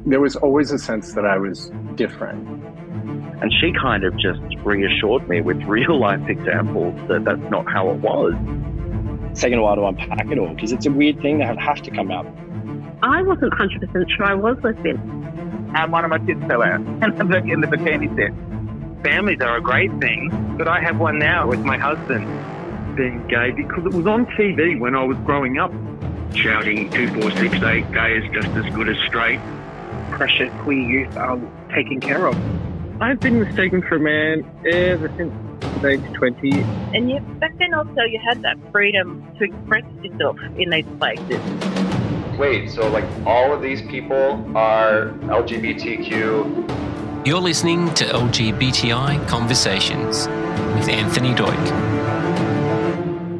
There was always a sense that I was different. And she kind of just reassured me with real life examples that that's not how it was. It's taken a while to unpack it all because it's a weird thing that have to come out. I wasn't 100% sure I was lesbian. And one of my kids fell out and I'm back in the bikini set. Families are a great thing, but I have one now with my husband being gay because it was on TV when I was growing up. Shouting 2468 gay is just as good as straight. Precious queer youth are taken care of. I've been mistaken for a man ever since age 20. And yet back then also you had that freedom to express yourself in these places. Wait, so like all of these people are LGBTQ? You're listening to LGBTI Conversations with Anthony Doig.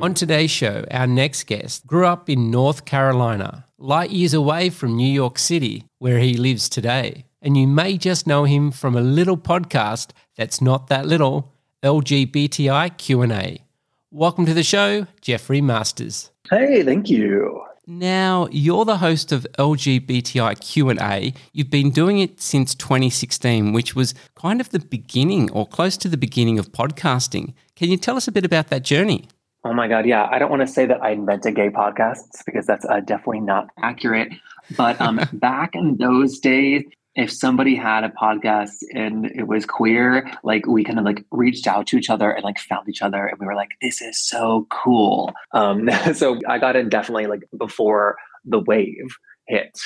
On today's show, our next guest grew up in North Carolina, light years away from New York City, where he lives today. And you may just know him from a little podcast that's not that little, LGBTIQ&A. Welcome to the show, Jeffrey Masters. Hey, thank you. Now, you're the host of LGBTIQ&A. You've been doing it since 2016, which was kind of the beginning or close to the beginning of podcasting. Can you tell us a bit about that journey? Oh my God, yeah. I don't want to say that I invented gay podcasts because that's definitely not accurate. But back in those days, if somebody had a podcast and it was queer, like we kind of like reached out to each other and like found each other and we were like, this is so cool. So I got in definitely like before the wave hit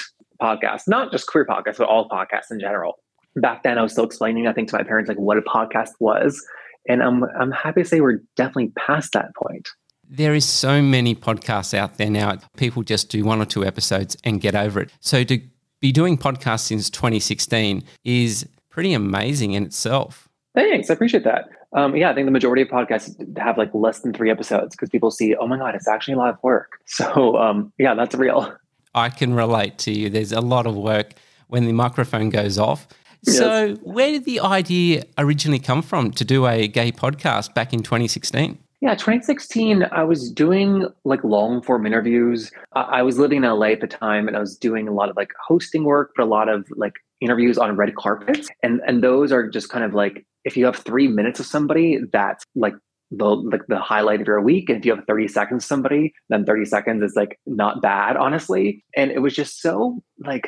podcasts, not just queer podcasts, but all podcasts in general. Back then I was still explaining, I think, to my parents, like what a podcast was. And I'm happy to say we're definitely past that point. There is so many podcasts out there now. People just do one or two episodes and get over it. So to be doing podcasts since 2016 is pretty amazing in itself. Thanks. I appreciate that. I think the majority of podcasts have like less than 3 episodes because people see, oh my God, it's actually a lot of work. So that's real. I can relate to you. There's a lot of work when the microphone goes off. Yes. So where did the idea originally come from to do a gay podcast back in 2016? Yeah, 2016, I was doing like long form interviews. I was living in LA at the time and I was doing a lot of like hosting work, but a lot of like interviews on red carpets. And those are just kind of like, if you have 3 minutes of somebody, that's like the highlight of your week. And if you have 30 seconds of somebody, then 30 seconds is like not bad, honestly. And it was just so like,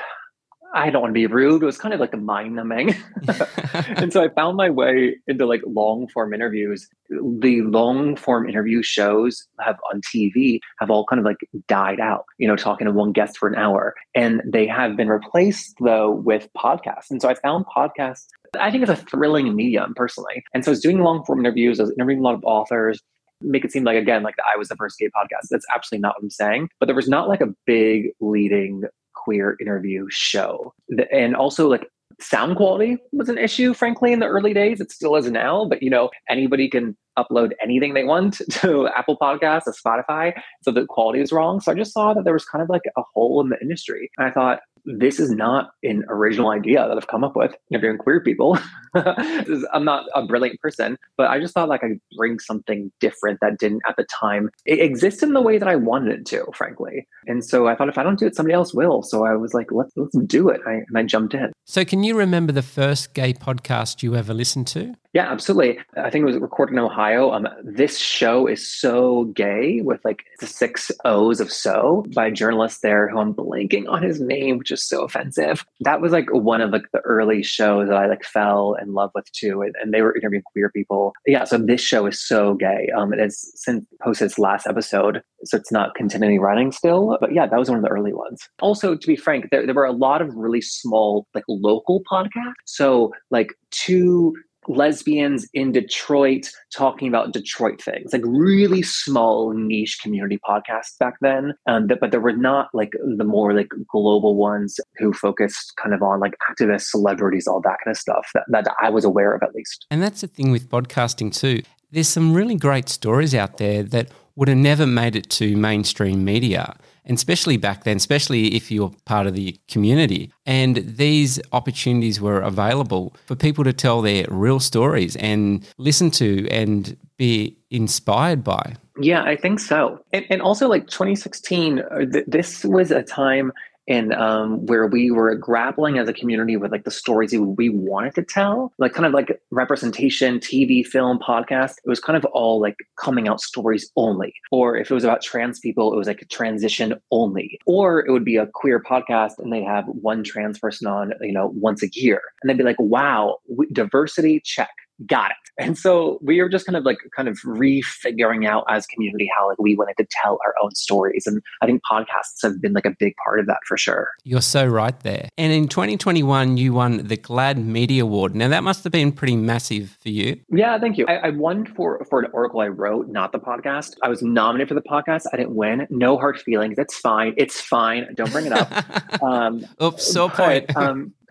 I don't want to be rude. It was kind of like a mind numbing. And so I found my way into like long form interviews. The long form interview shows have on TV have all kind of like died out, talking to one guest for an hour. And they have been replaced though with podcasts. And so I found podcasts, I think it's a thrilling medium personally. And so I was doing long form interviews. I was interviewing a lot of authors. Make it seem like, again, like I was the first gay podcast. That's absolutely not what I'm saying. But there was not like a big leading queer interview show. And also like sound quality was an issue, frankly, in the early days. It still is now, but anybody can upload anything they want to Apple Podcasts or Spotify. So the quality is wrong. So I just saw that there was kind of like a hole in the industry. And I thought, this is not an original idea that I've come up with interviewing queer people. I'm not a brilliant person, but I just thought like I'd bring something different that didn't at the time exist in the way that I wanted it to, frankly. And so I thought if I don't do it, somebody else will. So I was like, let's do it. And I jumped in. So can you remember the first gay podcast you ever listened to? Yeah, absolutely. I think it was recorded in Ohio. This show is so gay with like 6 O's of so by a journalist there who I'm blanking on his name, which is so offensive. That was like one of like the early shows that I like fell in love with too. And they were interviewing queer people. Yeah, so this show is so gay. It has since posted its last episode, so it's not continually running still. But yeah, that was one of the early ones. Also, to be frank, there were a lot of really small like local podcasts. So like 2 lesbians in Detroit talking about Detroit things, like really small niche community podcasts back then. But there were not like the more like global ones who focused kind of on like activists, celebrities, all that kind of stuff that I was aware of at least. And that's the thing with podcasting too. There's some really great stories out there that would have never made it to mainstream media. And especially back then, especially if you're part of the community. And these opportunities were available for people to tell their real stories and listen to and be inspired by. Yeah, I think so. And also like 2016, this was a time and where we were grappling as a community with like the stories we wanted to tell, like kind of like representation, TV, film, podcast. It was kind of all like coming out stories only. Or if it was about trans people, it was like transition only. Or it would be a queer podcast and they have one trans person on, once a year. And they'd be like, wow, diversity, check. Got it. And so we are just kind of refiguring out as a community how like we wanted to tell our own stories. And I think podcasts have been like a big part of that for sure. You're so right there. And in 2021, you won the GLAAD Media Award. Now that must have been pretty massive for you. Yeah, thank you. I won for an article I wrote, not the podcast. I was nominated for the podcast. I didn't win. No hard feelings. It's fine. It's fine. Don't bring it up. Oops, so point.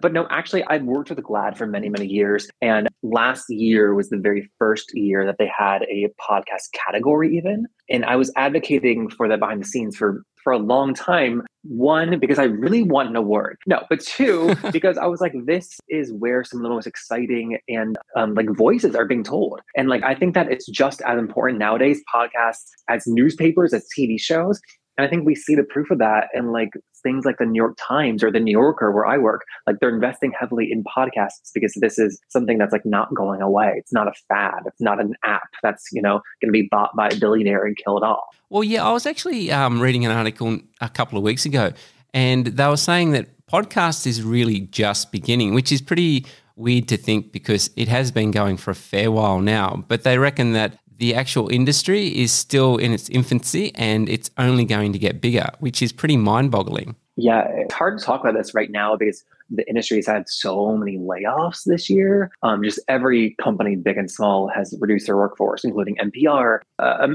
But no, actually, I've worked with GLAAD for many, many years. And last year was the very first year that they had a podcast category even. And I was advocating for that behind the scenes for a long time. One, because I really want an award. No, but two, because I was like, this is where some of the most exciting and like voices are being told. And like, I think that it's just as important nowadays, podcasts, as newspapers, as TV shows. And I think we see the proof of that in like things like the New York Times or the New Yorker where I work. Like they're investing heavily in podcasts because this is something that's like not going away. It's not a fad. It's not an app that's, going to be bought by a billionaire and kill it all. Well, yeah, I was actually reading an article a couple of weeks ago and they were saying that podcast is really just beginning, which is pretty weird to think because it has been going for a fair while now. But they reckon that the actual industry is still in its infancy and it's only going to get bigger, which is pretty mind-boggling. Yeah, it's hard to talk about this right now because the industry has had so many layoffs this year. Just every company, big and small, has reduced their workforce, including NPR.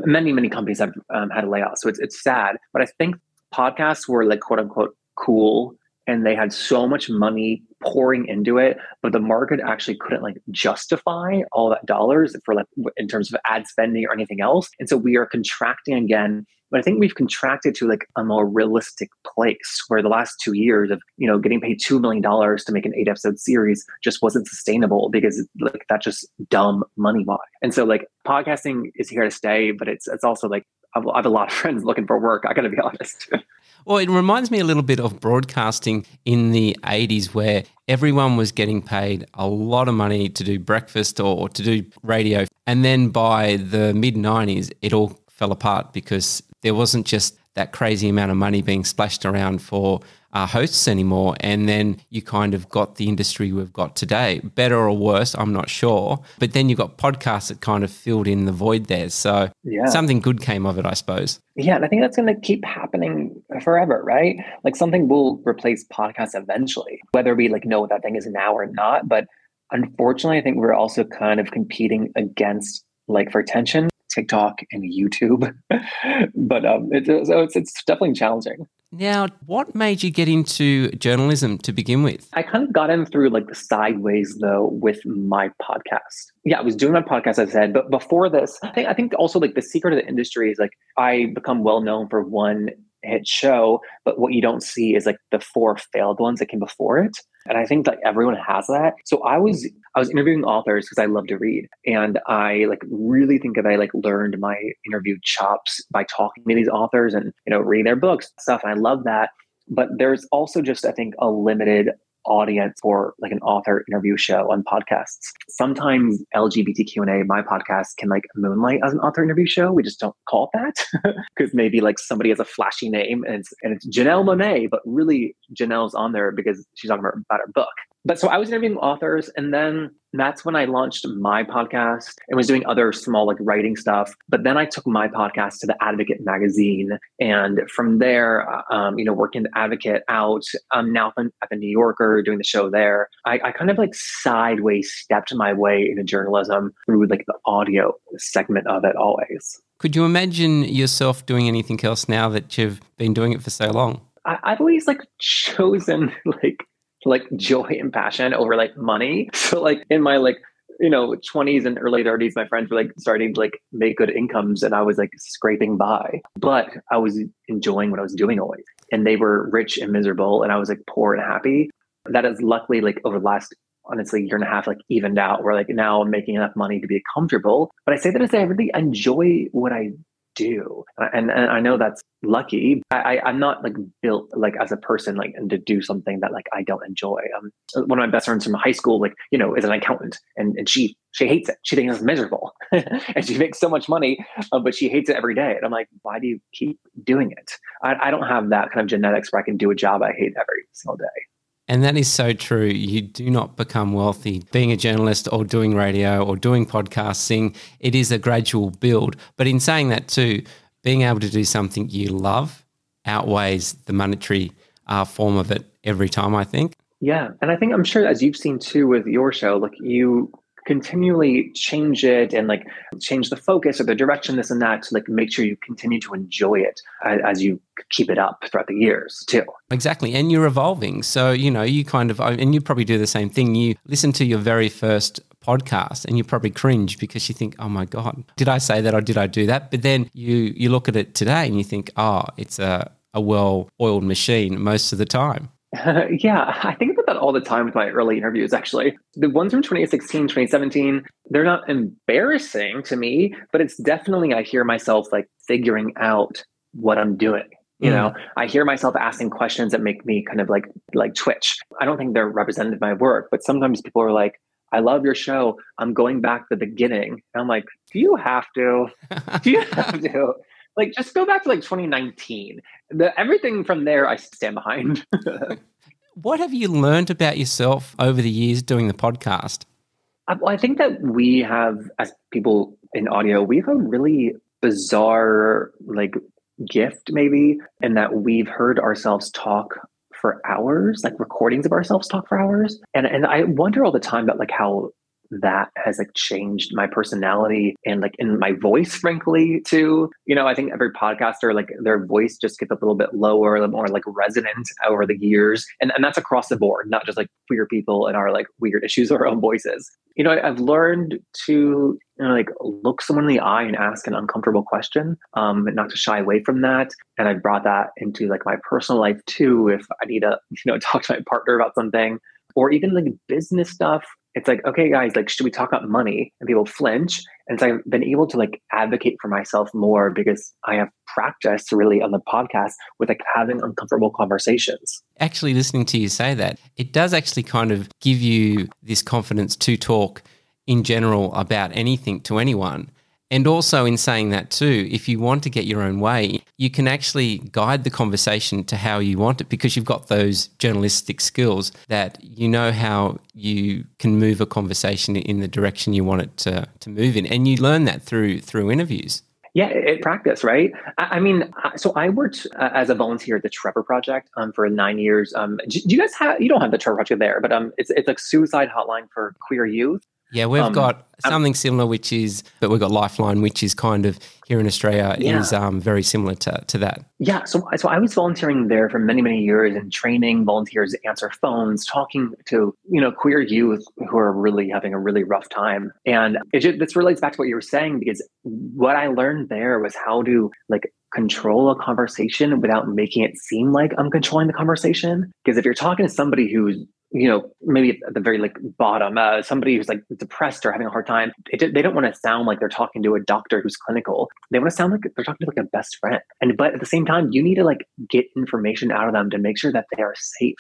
Many, many companies have had a layoff. So it's sad. But I think podcasts were like, quote unquote, cool. And they had so much money pouring into it, but the market actually couldn't like justify all that dollars for like in terms of ad spending or anything else. And so we are contracting again. But I think we've contracted to like a more realistic place where the last 2 years of, getting paid $2 million to make an 8-episode series just wasn't sustainable because like that's just dumb money wise. And so like podcasting is here to stay, but it's also like I have a lot of friends looking for work. I got to be honest. Well, it reminds me a little bit of broadcasting in the 80s where everyone was getting paid a lot of money to do breakfast or to do radio. And then by the mid-90s, it all fell apart because there wasn't just that crazy amount of money being splashed around for hosts anymore. And then you kind of got the industry we've got today. Better or worse, I'm not sure. But then you got podcasts that kind of filled in the void there. So something good came of it, I suppose. Yeah, and I think that's going to keep happening forever, right? Like something will replace podcasts eventually, whether we like know what that thing is now or not. But unfortunately, I think we're also kind of competing against like for attention, TikTok and YouTube. But it's definitely challenging. Now, what made you get into journalism to begin with? I kind of got in through like the sideways though with my podcast. Yeah, I was doing my podcast, as I said, but before this, I think also like the secret of the industry is like I become well known for one hit show, but what you don't see is like the 4 failed ones that came before it. And I think like everyone has that. So I was interviewing authors because I love to read. And I like really think that I like learned my interview chops by talking to these authors and, reading their books and stuff. And I love that. But there's also just, I think, a limited audience for like an author interview show on podcasts. Sometimes LGBTQ&A, my podcast, can like moonlight as an author interview show. We just don't call it that because maybe like somebody has a flashy name and it's Janelle Monáe, but really Janelle's on there because she's talking about her book. But so I was interviewing authors, and then that's when I launched my podcast and was doing other small like writing stuff. But then I took my podcast to the Advocate magazine, and from there, working the Advocate out. I'm now at the New Yorker doing the show there. I kind of like sideways stepped my way into journalism through like the audio segment of it always. Could you imagine yourself doing anything else now that you've been doing it for so long? I've always like chosen like joy and passion over like money. So like in my 20s and early 30s, my friends were like starting to like make good incomes and I was like scraping by, but I was enjoying what I was doing always. And they were rich and miserable and I was like poor and happy. That is luckily like over the last, honestly, year and a half, like evened out where like now I'm making enough money to be comfortable. But I say that to say I really enjoy what I do. And I know that's lucky. I'm not like built like as a person, like, and to do something that like I don't enjoy. One of my best friends from high school, like, you know, is an accountant, and she hates it. She thinks it's miserable and she makes so much money, but she hates it every day. And I'm like, why do you keep doing it? I don't have that kind of genetics where I can do a job I hate every single day. And that is so true. You do not become wealthy being a journalist or doing radio or doing podcasting. It is a gradual build. But in saying that too, being able to do something you love outweighs the monetary form of it every time, I think. Yeah. And I think, I'm sure, as you've seen too with your show, like you continually change it and like change the focus or the direction, this and that, to like make sure you continue to enjoy it as you keep it up throughout the years too. Exactly. And you're evolving. So, you know, you kind of, and you probably do the same thing. You listen to your very first podcast and you probably cringe because you think, oh my God, did I say that or did I do that? But then you look at it today and you think, oh, it's a well-oiled machine most of the time. Yeah, I think about that all the time with my early interviews, actually. The ones from 2016, 2017, they're not embarrassing to me, but it's definitely, I hear myself like figuring out what I'm doing. You know, I hear myself asking questions that make me kind of like twitch. I don't think they're representative of my work, but sometimes people are like, I love your show. I'm going back to the beginning. And I'm like, do you have to? Do you have to? Like, just go back to like 2019. Everything from there, I stand behind. What have you learned about yourself over the years doing the podcast? I think that we have, as people in audio, we have a really bizarre like gift maybe, in that we've heard ourselves talk for hours, like recordings of ourselves talk for hours. And I wonder all the time about like how that has like changed my personality and like in my voice, frankly, too. You know, I think every podcaster, like their voice just gets a little bit lower, a little more like resonant over the years. And that's across the board, not just like queer people and our like weird issues or our own voices. You know, I've learned to, you know, like look someone in the eye and ask an uncomfortable question, and not to shy away from that. And I brought that into like my personal life too. If I need to, you know, talk to my partner about something, or even like business stuff. It's like, okay, guys, like, should we talk about money? And people flinch. And so I've been able to like advocate for myself more because I have practiced really on the podcast with like having uncomfortable conversations. Actually, listening to you say that, it does actually kind of give you this confidence to talk in general about anything to anyone. And also in saying that too, if you want to get your own way, you can actually guide the conversation to how you want it because you've got those journalistic skills that you know how you can move a conversation in the direction you want it to move in. And you learn that through interviews. Yeah, it practice, right? I mean, so I worked as a volunteer at the Trevor Project for 9 years. Do you guys have, you don't have the Trevor Project there, but it's like suicide hotline for queer youth. Yeah, we've got something similar, but we've got Lifeline, which is kind of here in Australia is very similar to that. Yeah, so I was volunteering there for many, many years and training volunteers to answer phones, talking to, you know, queer youth who are really having a really rough time. And this relates back to what you were saying, because what I learned there was how to like control a conversation without making it seem like I'm controlling the conversation. Because if you're talking to somebody who's, you know, maybe at the very like bottom, somebody who's like depressed or having a hard time, they don't want to sound like they're talking to a doctor who's clinical. They want to sound like they're talking to like a best friend. But at the same time, you need to like get information out of them to make sure that they are safe,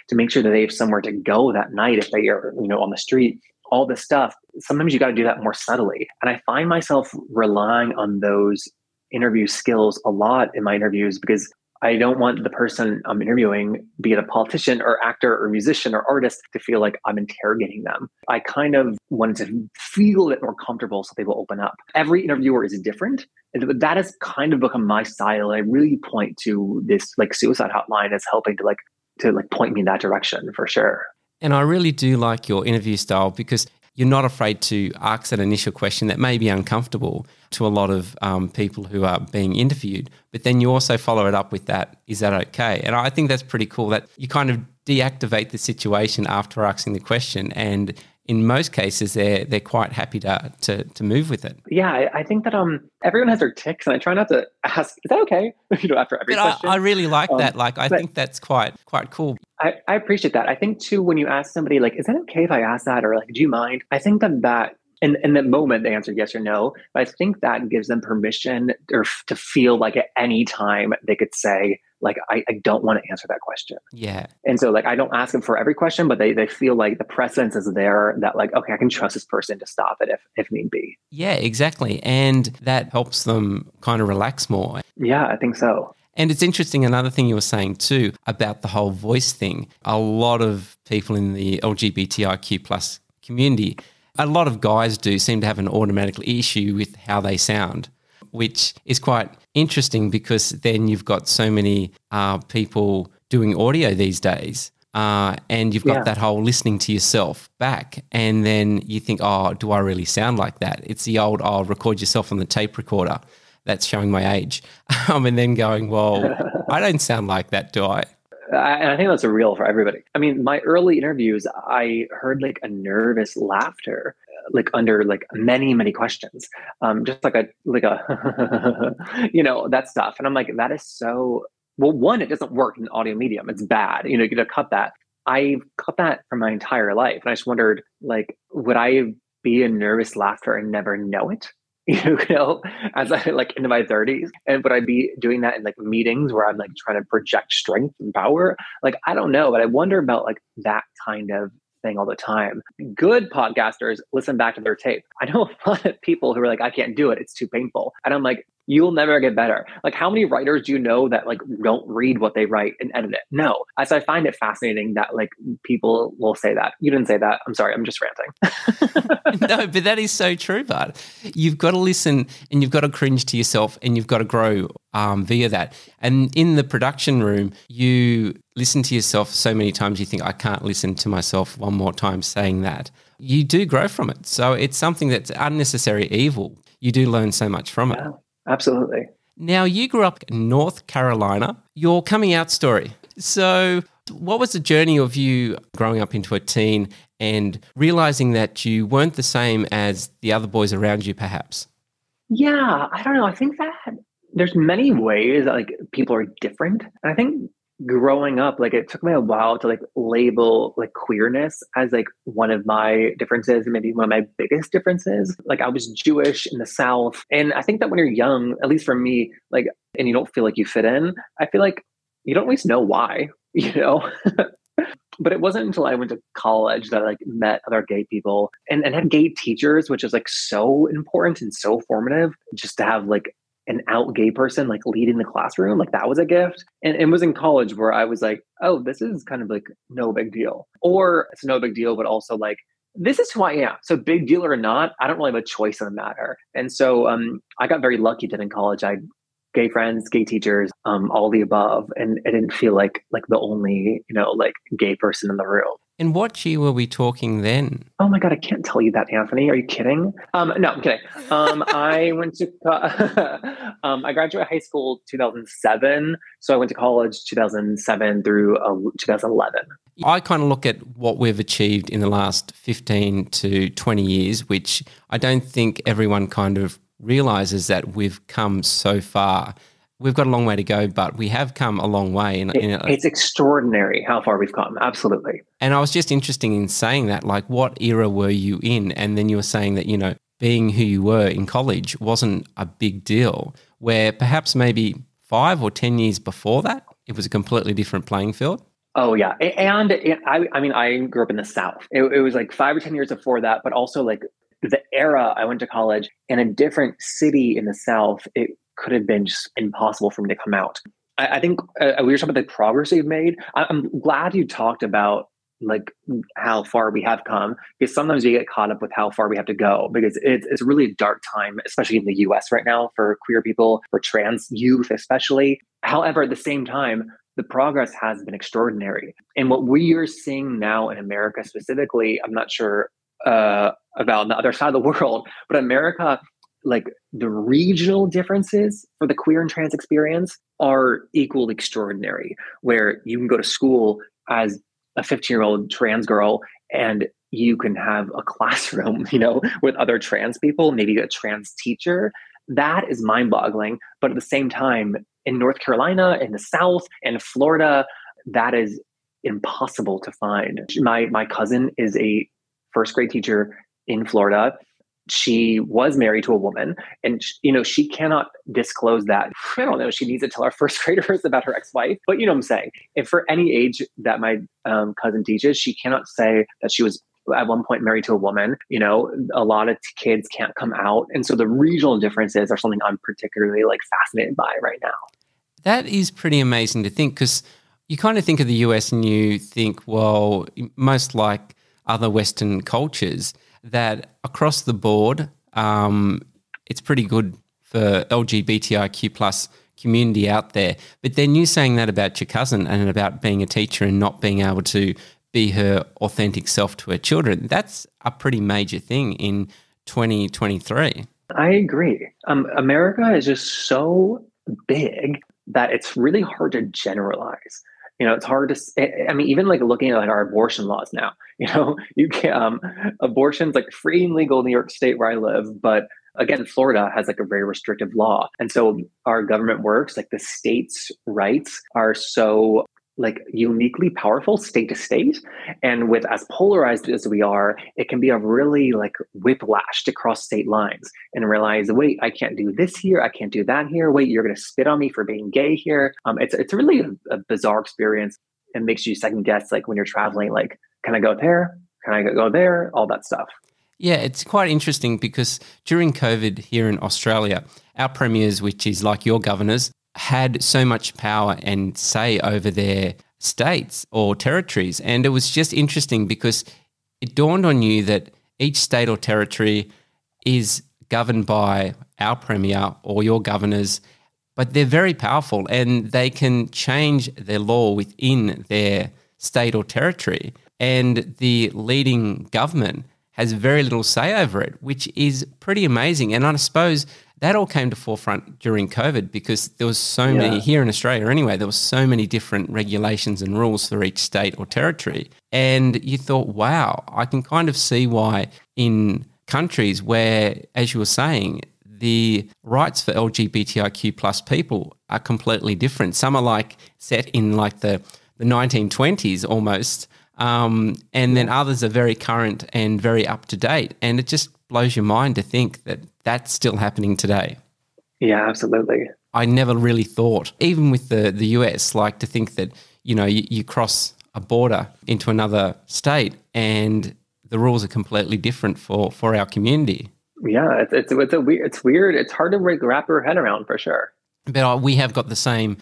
to make sure that they have somewhere to go that night if they are, you know, on the street. All this stuff. Sometimes you got to do that more subtly. And I find myself relying on those interview skills a lot in my interviews because I don't want the person I'm interviewing, be it a politician or actor or musician or artist, to feel like I'm interrogating them. I kind of wanted to feel it more comfortable so they will open up. Every interviewer is different. And that has kind of become my style. I really point to this like suicide hotline as helping to point me in that direction for sure. And I really do like your interview style because you're not afraid to ask that initial question that may be uncomfortable to a lot of people who are being interviewed, but then you also follow it up with that, is that okay? And I think that's pretty cool that you kind of deactivate the situation after asking the question, and in most cases they're quite happy to move with it. Yeah, I think that everyone has their tics, and I try not to ask, is that okay? You know, after every question. I really like that. Like, I think that's quite cool. I appreciate that. I think too, when you ask somebody like, is that okay if I ask that? Or like, do you mind? I think that in the moment they answer yes or no. But I think that gives them permission or to feel like at any time they could say, like, I don't want to answer that question. Yeah. And so like, I don't ask them for every question, but they feel like the precedence is there that like, okay, I can trust this person to stop it if need be. Yeah, exactly. And that helps them kind of relax more. Yeah, I think so. And it's interesting, another thing you were saying too about the whole voice thing. A lot of people in the LGBTIQ plus community, a lot of guys do seem to have an automatic issue with how they sound, which is quite interesting because then you've got so many people doing audio these days and you've got that whole listening to yourself back and then you think, oh, do I really sound like that? It's the old, oh, record yourself on the tape recorder. That's showing my age. And then going, well, I don't sound like that, do I? And I think that's a real for everybody. I mean, my early interviews, I heard like a nervous laughter, like under like many, many questions, just like a, you know, that stuff. And I'm like, that is so, well, one, it doesn't work in audio medium. It's bad. You know, you got to cut that. I've cut that for my entire life. And I just wondered, like, would I be a nervous laughter and never know it? You know, as I like into my 30s, and would I be doing that in like meetings where I'm like trying to project strength and power? Like, I don't know, but I wonder about like that kind of thing all the time. Good podcasters listen back to their tape. I know a lot of people who are like, I can't do it. It's too painful. And I'm like, you'll never get better. Like, how many writers do you know that like don't read what they write and edit it? No. So I find it fascinating that like people will say that. You didn't say that. I'm sorry. I'm just ranting. No, but that is so true, Bart. You've got to listen and you've got to cringe to yourself and you've got to grow via that. And in the production room, you listen to yourself so many times you think, I can't listen to myself one more time saying that. You do grow from it. So it's something that's unnecessary evil. You do learn so much from it. Absolutely. Now, you grew up in North Carolina. Your coming out story. So what was the journey of you growing up into a teen and realizing that you weren't the same as the other boys around you, perhaps? Yeah, I don't know. I think that there's many ways that like people are different. And I think growing up, like it took me a while to like label like queerness as like one of my differences, maybe one of my biggest differences. Like I was Jewish in the South. And I think that when you're young, at least for me, like, and you don't feel like you fit in, I feel like you don't always know why, you know? But it wasn't until I went to college that I like met other gay people and had gay teachers, which is like so important and so formative just to have like an out gay person like leading the classroom. Like that was a gift. And it was in college where I was like, oh, this is kind of like no big deal. Or it's no big deal, but also like, this is who I am. So big deal or not, I don't really have a choice in the matter. And so I got very lucky that in college I had gay friends, gay teachers, all the above. And I didn't feel like the only, you know, like gay person in the room. And what year were we talking then? Oh my God, I can't tell you that, Anthony. Are you kidding? No, I'm kidding. I went to, I graduated high school 2007. So I went to college 2007 through 2011. I kind of look at what we've achieved in the last 15 to 20 years, which I don't think everyone kind of realizes that we've come so far. We've got a long way to go, but we have come a long way. It's extraordinary how far we've come. Absolutely. And I was just interested in saying that, like, what era were you in? And then you were saying that, you know, being who you were in college wasn't a big deal, where perhaps maybe 5 or 10 years before that, it was a completely different playing field. Oh, yeah. And I mean, I grew up in the South. It was like 5 or 10 years before that, but also like the era I went to college in a different city in the South, it could have been just impossible for me to come out. I think we were talking about the progress we've made. I'm glad you talked about like how far we have come, because sometimes we get caught up with how far we have to go, because it's really a dark time, especially in the US right now for queer people, for trans youth especially. However, at the same time, the progress has been extraordinary. And what we are seeing now in America specifically, I'm not sure about on the other side of the world, but America, like the regional differences for the queer and trans experience are equally extraordinary, where you can go to school as a 15-year-old trans girl and you can have a classroom, you know, with other trans people, maybe a trans teacher. That is mind-boggling. But at the same time, in North Carolina, in the South, and Florida, that is impossible to find. My cousin is a first grade teacher in Florida. she was married to a woman, and you know, she cannot disclose that. I don't know. She needs to tell our first graders about her ex-wife, but you know what I'm saying. If for any age that my cousin teaches, she cannot say that she was at one point married to a woman. You know, a lot of kids can't come out, and so the regional differences are something I'm particularly like fascinated by right now. That is pretty amazing to think, because you kind of think of the US and you think, well, most like other Western cultures, that across the board, it's pretty good for LGBTIQ plus community out there. But then you saying that about your cousin and about being a teacher and not being able to be her authentic self to her children, that's a pretty major thing in 2023. I agree. America is just so big that it's really hard to generalize. You know, it's hard to, I mean, even like looking at like our abortion laws now, you know, you can, abortion's like free and legal in New York State where I live. But again, Florida has like a very restrictive law. And so our government works, like the state's rights are so like uniquely powerful state to state. And with as polarized as we are, it can be a really like whiplash to cross state lines and realize, wait, I can't do this here. I can't do that here. Wait, you're going to spit on me for being gay here. It's really a bizarre experience. It makes you second guess, like when you're traveling, like, can I go there? Can I go there? All that stuff. Yeah, it's quite interesting because during COVID here in Australia, our premiers, which is like your governors, had so much power and say over their states or territories. And it was just interesting because it dawned on you that each state or territory is governed by our premier or your governors, but they're very powerful and they can change their law within their state or territory. And the leading government has very little say over it, which is pretty amazing. And I suppose that all came to forefront during COVID because there was so many, here in Australia anyway, there was so many different regulations and rules for each state or territory. And you thought, wow, I can kind of see why in countries where, as you were saying, the rights for LGBTIQ plus people are completely different. Some are like set in like the 1920s almost, and then others are very current and very up to date. And it just blows your mind to think that that's still happening today. Yeah, absolutely. I never really thought, even with the US, like to think that, you know, you cross a border into another state and the rules are completely different for our community. Yeah, it's weird. It's hard to wrap your head around for sure. But we have got the same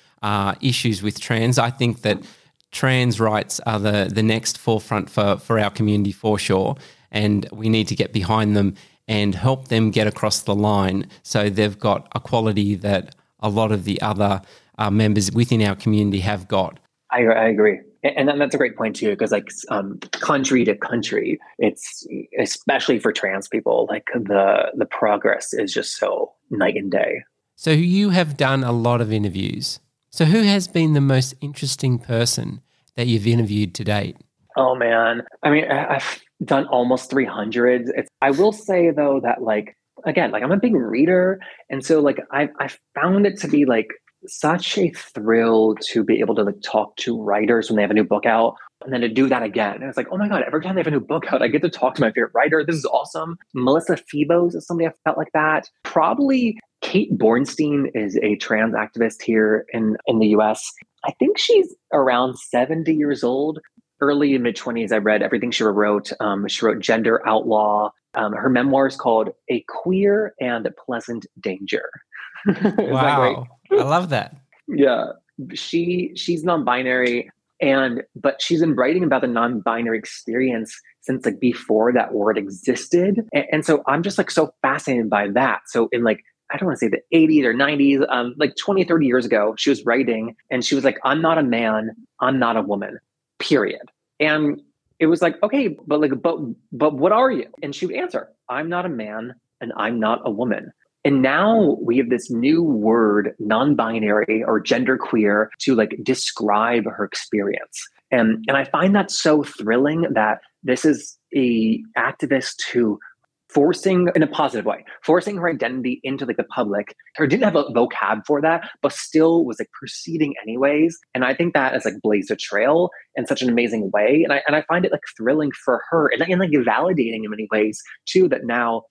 issues with trans. I think that trans rights are the next forefront for our community for sure. And we need to get behind them and help them get across the line so they've got a quality that a lot of the other members within our community have got. I agree. And that's a great point too, because like country to country, it's especially for trans people, like the progress is just so night and day. So you have done a lot of interviews. So who has been the most interesting person that you've interviewed to date? Oh man. I mean, I've done almost 300. I will say though that like, again, like I'm a big reader. And so like I found it to be like such a thrill to be able to like talk to writers when they have a new book out and then to do that again. And it's like, oh my God, every time they have a new book out, I get to talk to my favorite writer. This is awesome. Melissa Febos is somebody I felt like that. Probably Kate Bornstein is a trans activist here in the US. I think she's around 70 years old. Early and mid-20s, I read everything she wrote. She wrote Gender Outlaw. Her memoir is called A Queer and Pleasant Danger. Wow. I love that. Yeah. She's non-binary, but she's been writing about the non-binary experience since like before that word existed. And so I'm just like so fascinated by that. So in like, I don't want to say the 80s or 90s, like 20, 30 years ago, she was writing and she was like, I'm not a man, I'm not a woman. Period. And it was like, okay, but what are you? And she would answer, I'm not a man and I'm not a woman. And now we have this new word, non-binary or genderqueer, to like describe her experience. And I find that so thrilling that this is a activist who forcing, in a positive way, forcing her identity into like the public. Her didn't have a vocab for that, but still was like proceeding anyways. And I think that has like blazed a trail in such an amazing way. And I find it like thrilling for her and like validating in many ways too, that now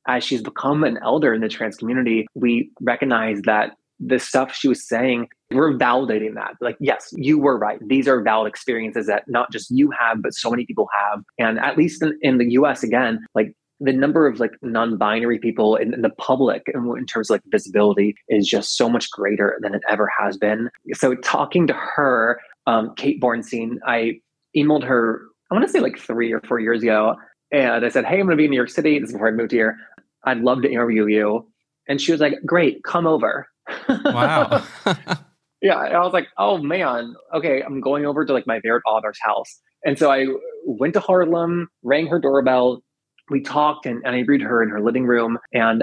as she's become an elder in the trans community, we recognize that the stuff she was saying, we're validating that. Like, yes, you were right. These are valid experiences that not just you have, but so many people have. And at least in the US, again, like the number of like non-binary people in the public in terms of like visibility is just so much greater than it ever has been. So talking to her, Kate Bornstein, I emailed her, I want to say like 3 or 4 years ago. And I said, hey, I'm going to be in New York City. This is before I moved here. I'd love to interview you. And she was like, great, come over. Wow. Yeah. I was like, oh man, okay, I'm going over to like my favorite author's house. And so I went to Harlem, rang her doorbell. We talked and I interviewed her in her living room. And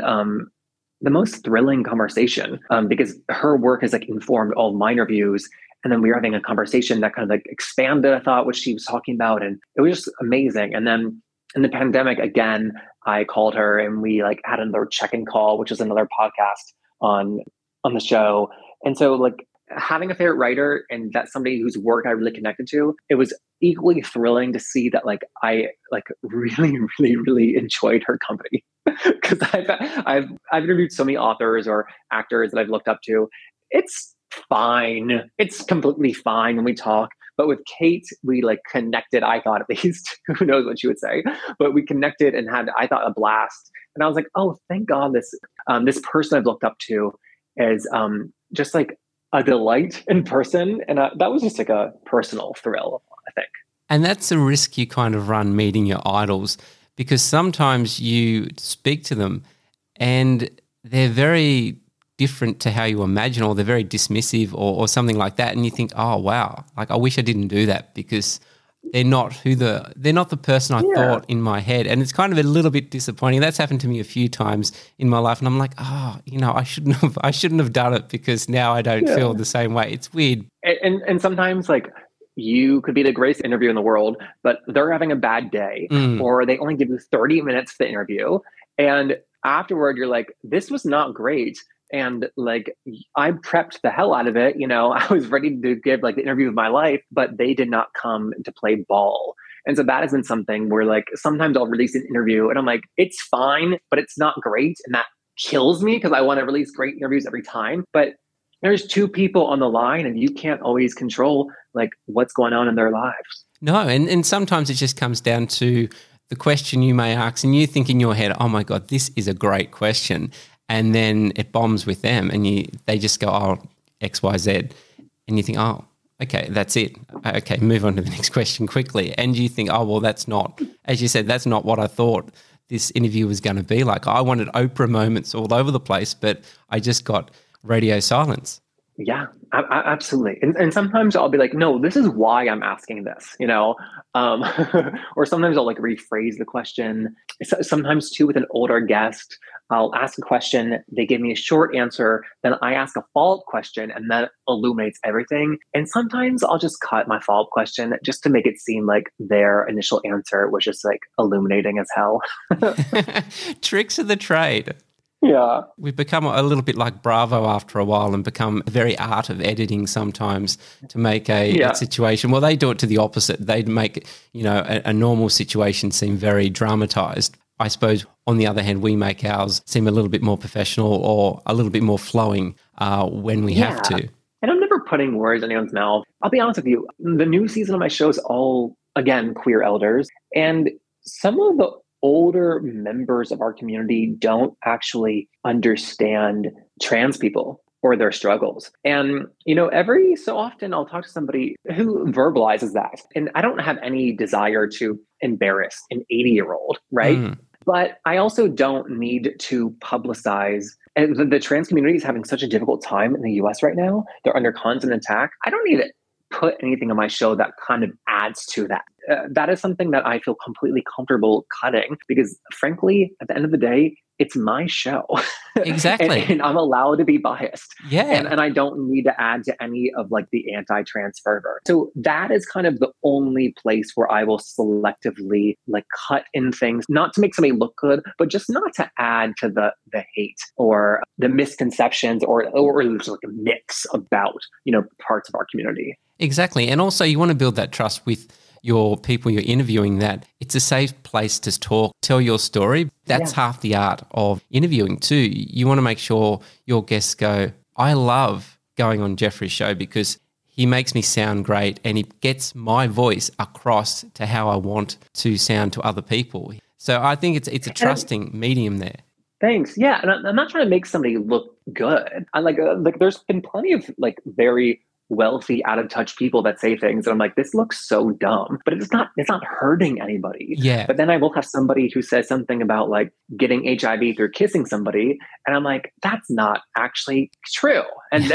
the most thrilling conversation, because her work has like informed all of my interviews. And then we were having a conversation that kind of like expanded, I thought, what she was talking about. And it was just amazing. And then in the pandemic, again, I called her and we like had another check-in call, which is another podcast on the show. And so like having a favorite writer and that's somebody whose work I really connected to, it was equally thrilling to see that like I like really, really, really enjoyed her company. Because I've interviewed so many authors or actors that I've looked up to. It's fine. It's completely fine when we talk. But with Kate, we like connected, I thought at least. Who knows what she would say. But we connected and had, I thought, a blast. And I was like, oh, thank God this person I've looked up to is just like a delight in person. And that was just like a personal thrill, I think. And that's a risk you kind of run meeting your idols, because sometimes you speak to them and they're very different to how you imagine, or they're very dismissive or something like that. And you think, oh, wow, like I wish I didn't do that, because they're not the person I thought in my head. And it's kind of a little bit disappointing. That's happened to me a few times in my life. And I'm like, oh, I shouldn't have done it, because now I don't feel the same way. It's weird. And sometimes like you could be the greatest interview in the world, but they're having a bad day or they only give you 30 minutes to the interview. And afterward, you're like, this was not great. And like, I prepped the hell out of it. I was ready to give like the interview of my life, but they did not come to play ball. And so that has been something where like, sometimes I'll release an interview and I'm like, it's fine, but it's not great. And that kills me because I want to release great interviews every time. But there's two people on the line and you can't always control like what's going on in their lives. No. And sometimes it just comes down to the question you may ask and you think in your head, oh my God, this is a great question. And then it bombs with them and they just go, oh, X, Y, Z. And you think, oh, okay, that's it. Okay, move on to the next question quickly. And you think, oh, well, that's not, as you said, that's not what I thought this interview was going to be like. I wanted Oprah moments all over the place, but I just got radio silence. Yeah, absolutely. And sometimes I'll be like, no, this is why I'm asking this, or sometimes I'll like rephrase the question. Sometimes too with an older guest, I'll ask a question, they give me a short answer, then I ask a follow-up question and that illuminates everything. And sometimes I'll just cut my follow-up question just to make it seem like their initial answer was just like illuminating as hell. Tricks of the trade. Yeah. We've become a little bit like Bravo after a while and become a very art of editing sometimes to make a situation. Well, they do it to the opposite. They'd make, a normal situation seem very dramatized. I suppose on the other hand, we make ours seem a little bit more professional or a little bit more flowing when we have to. And I'm never putting words in anyone's mouth. I'll be honest with you. The new season of my show is all, again, queer elders. And some of the older members of our community don't actually understand trans people or their struggles. And, every so often I'll talk to somebody who verbalizes that. And I don't have any desire to embarrass an 80-year-old, right? But I also don't need to publicize. And the trans community is having such a difficult time in the US right now. They're under constant attack. I don't need to put anything on my show that kind of adds to that. That is something that I feel completely comfortable cutting because frankly, at the end of the day, it's my show. Exactly. and I'm allowed to be biased. Yeah. And I don't need to add to any of like the anti-trans fervor. So that is kind of the only place where I will selectively like cut in things, not to make somebody look good, but just not to add to the hate or the misconceptions or there's like a mix about, parts of our community. Exactly. And also you want to build that trust with your people you're interviewing that it's a safe place to talk, tell your story. That's half the art of interviewing too. You want to make sure your guests go, I love going on Jeffrey's show because he makes me sound great and he gets my voice across to how I want to sound to other people. So I think it's a trusting medium there. Thanks. Yeah, and I'm not trying to make somebody look good. I like there's been plenty of like very wealthy, out of touch people that say things, and I'm like, this looks so dumb, but it's not hurting anybody. Yeah. But then I will have somebody who says something about like getting HIV through kissing somebody, and I'm like, that's not actually true. And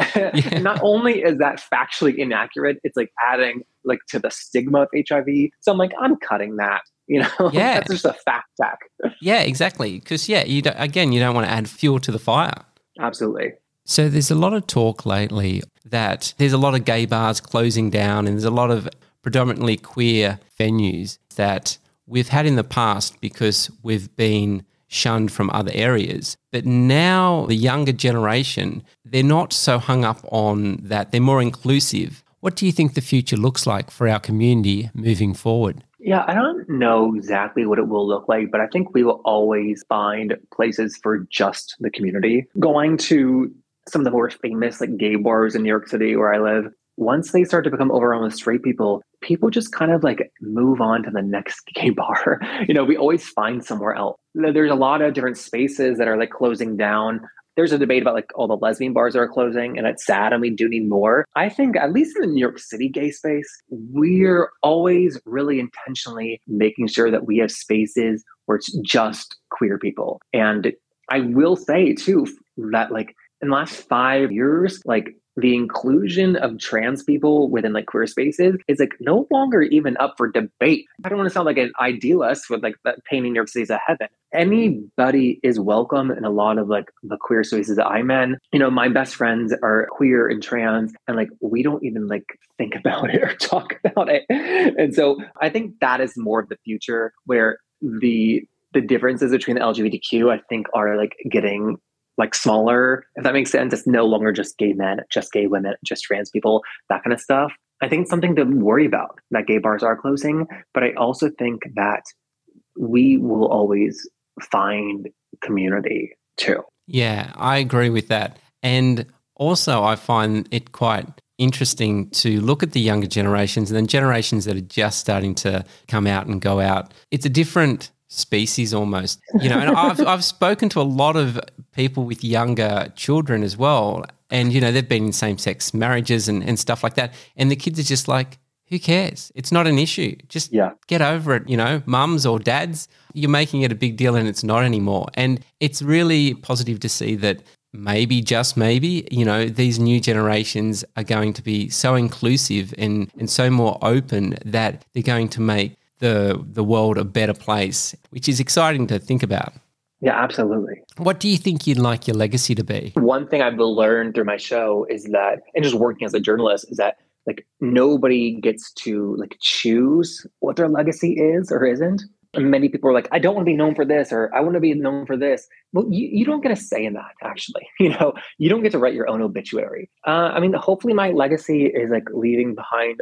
not only is that factually inaccurate, it's like adding like to the stigma of HIV. So I'm like, I'm cutting that. That's just a fact check. Yeah, exactly. Because you don't want to add fuel to the fire. Absolutely. So there's a lot of talk lately that there's a lot of gay bars closing down and there's a lot of predominantly queer venues that we've had in the past because we've been shunned from other areas. But now the younger generation, they're not so hung up on that. They're more inclusive. What do you think the future looks like for our community moving forward? Yeah, I don't know exactly what it will look like, but I think we will always find places for just the community. Going to some of the more famous like gay bars in New York City where I live, once they start to become overrun with straight people just kind of like move on to the next gay bar. We always find somewhere else. There's a lot of different spaces that are like closing down. There's a debate about like all the lesbian bars that are closing, and it's sad and we do need more. I think at least in the New York City gay space, we're always really intentionally making sure that we have spaces where it's just queer people. And I will say too, that like in the last 5 years, like the inclusion of trans people within like queer spaces is like no longer even up for debate. I don't want to sound like an idealist with like that painting New York City as a heaven. Anybody is welcome in a lot of like the queer spaces that I'm in. My best friends are queer and trans, and like we don't even like think about it or talk about it. And so I think that is more of the future where the differences between the LGBTQ I think are like getting like smaller, if that makes sense. It's no longer just gay men, just gay women, just trans people, that kind of stuff. I think it's something to worry about that gay bars are closing, but I also think that we will always find community too. Yeah, I agree with that. And also I find it quite interesting to look at the younger generations and then generations that are just starting to come out and go out. It's a different species almost, and I've spoken to a lot of people with younger children as well, and they've been in same-sex marriages and stuff like that, and the kids are just like, who cares? It's not an issue. Just get over it, mums or dads, you're making it a big deal and it's not anymore. And it's really positive to see that maybe, just maybe, these new generations are going to be so inclusive and so more open that they're going to make the world a better place, which is exciting to think about. Yeah, absolutely. What do you think you'd like your legacy to be? One thing I've learned through my show is that, and just working as a journalist, is that like nobody gets to like choose what their legacy is or isn't. And many people are like, I don't want to be known for this, or I want to be known for this. Well, you don't get a say in that, actually. You don't get to write your own obituary. Hopefully my legacy is like leaving behind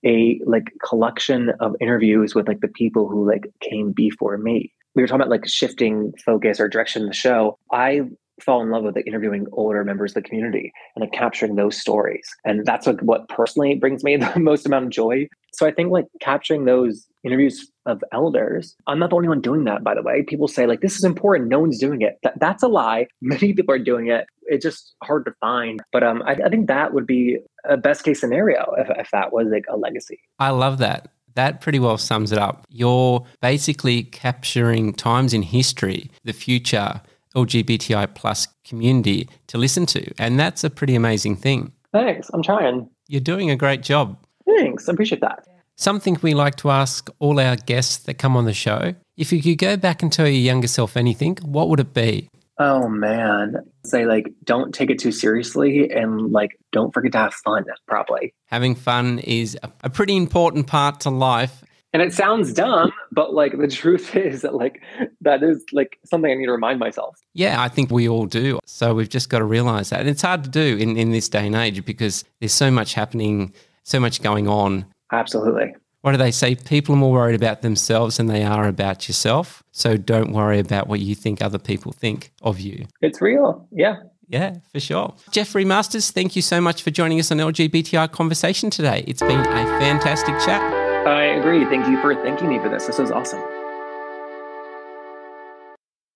a like collection of interviews with like the people who like came before me. We were talking about like shifting focus or direction in the show. I fell in love with like interviewing older members of the community and like capturing those stories. And that's like what personally brings me the most amount of joy. So I think like capturing those interviews of elders, I'm not the only one doing that, by the way. People say like, this is important, no one's doing it. That's a lie. Many people are doing it. It's just hard to find. But I think that would be a best case scenario if that was like a legacy. I love that. That pretty well sums it up. You're basically capturing times in history, the future LGBTI plus community to listen to. And that's a pretty amazing thing. Thanks. I'm trying. You're doing a great job. Thanks. I appreciate that. Something we like to ask all our guests that come on the show, if you could go back and tell your younger self anything, what would it be? Oh, man. Say like, don't take it too seriously and like, don't forget to have fun, probably. Having fun is a pretty important part to life. And it sounds dumb, but like the truth is that like, that is like something I need to remind myself. Yeah, I think we all do. So we've just got to realize that. And it's hard to do in this day and age because there's so much happening, so much going on. Absolutely. What do they say? People are more worried about themselves than they are about yourself. So don't worry about what you think other people think of you. It's real. Yeah. Yeah, for sure. Jeffrey Masters, thank you so much for joining us on LGBTI Conversation today. It's been a fantastic chat. I agree. Thank you for thanking me for this. This was awesome.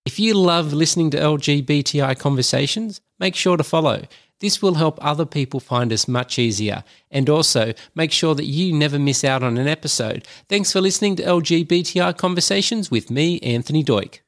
If you love listening to LGBTI Conversations, make sure to follow. This will help other people find us much easier. And also, make sure that you never miss out on an episode. Thanks for listening to LGBTI Conversations with me, Anthony Doik.